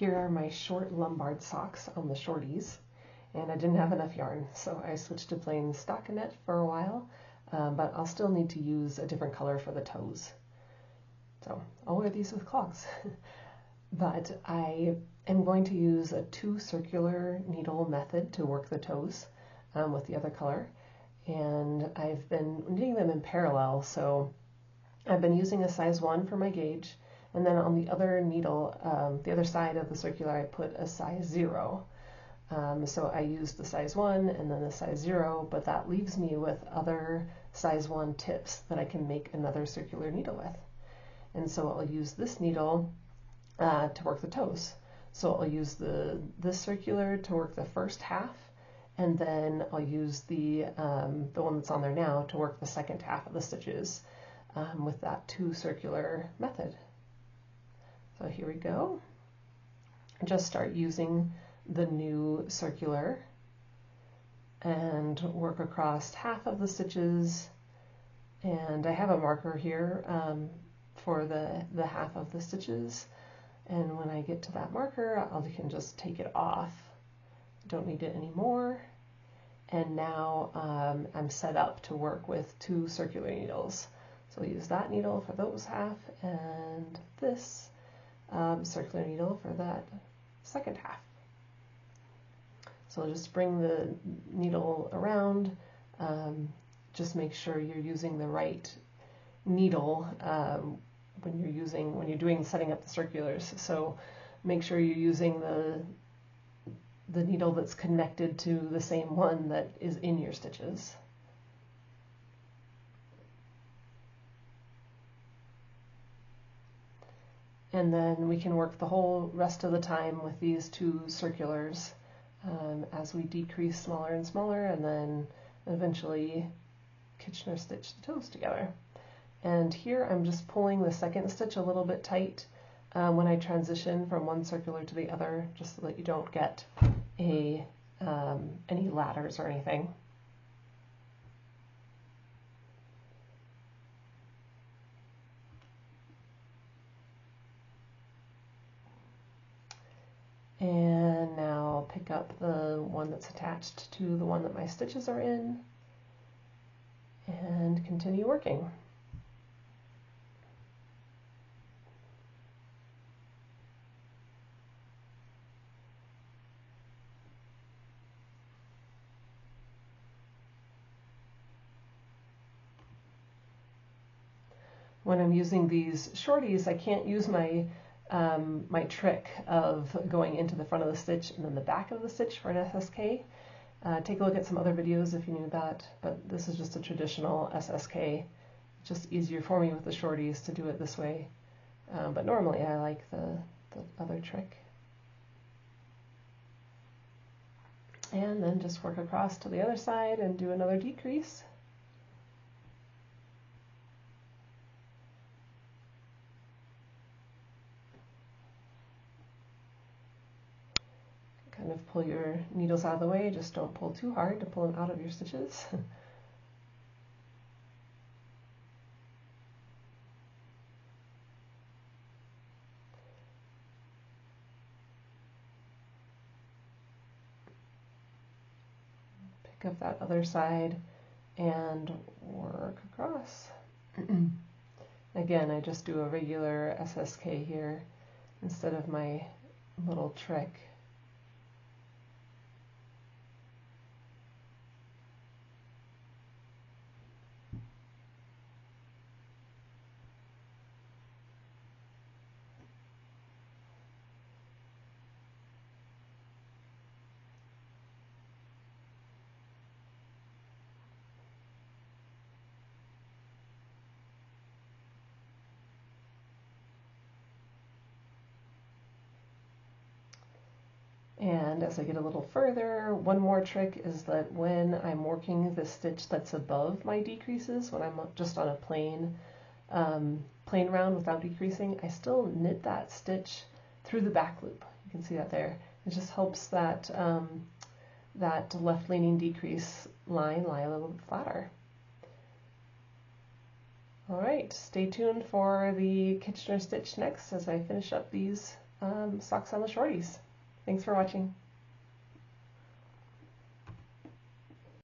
Here are my short Lombard socks on the shorties, and I didn't have enough yarn, so I switched to plain stockinette for a while, but I'll still need to use a different color for the toes. So I'll wear these with clogs. But I am going to use a 2 circular needle method to work the toes with the other color, and I've been knitting them in parallel, so I've been using a size 1 for my gauge, and then on the other needle, the other side of the circular, I put a size 0. So I used the size 1 and then the size 0, but that leaves me with other size 1 tips that I can make another circular needle with. And so I'll use this needle to work the toes. So I'll use this circular to work the first half, and then I'll use the one that's on there now to work the second half of the stitches with that 2 circular method. So here we go. Just start using the new circular and work across half of the stitches, and I have a marker here for the half of the stitches, and when I get to that marker I can just take it off. Don't need it anymore, and now I'm set up to work with 2 circular needles. So I'll use that needle for those half and this circular needle for that second half. So just bring the needle around, just make sure you're using the right needle when you're doing setting up the circulars. So make sure you're using the needle that's connected to the same one that is in your stitches. And then we can work the whole rest of the time with these 2 circulars as we decrease smaller and smaller, and then eventually Kitchener stitch the toes together. And here I'm just pulling the second stitch a little bit tight when I transition from one circular to the other, just so that you don't get any ladders or anything. And now I'll pick up the one that's attached to the one that my stitches are in and continue working. When I'm using these shorties, I can't use my my trick of going into the front of the stitch and then the back of the stitch for an SSK. Take a look at some other videos if you knew that, but this is just a traditional SSK. It's just easier for me with the shorties to do it this way, but normally I like the other trick. And then just work across to the other side and do another decrease. Kind of pull your needles out of the way, just don't pull too hard to pull them out of your stitches. Pick up that other side and work across. Again, I just do a regular SSK here instead of my little trick. And as I get a little further, one more trick is that when I'm working the stitch that's above my decreases, when I'm just on a plain round without decreasing, I still knit that stitch through the back loop. You can see that there. It just helps that that left-leaning decrease line lie a little bit flatter. All right, stay tuned for the Kitchener stitch next as I finish up these socks on the shorties. Thanks for watching.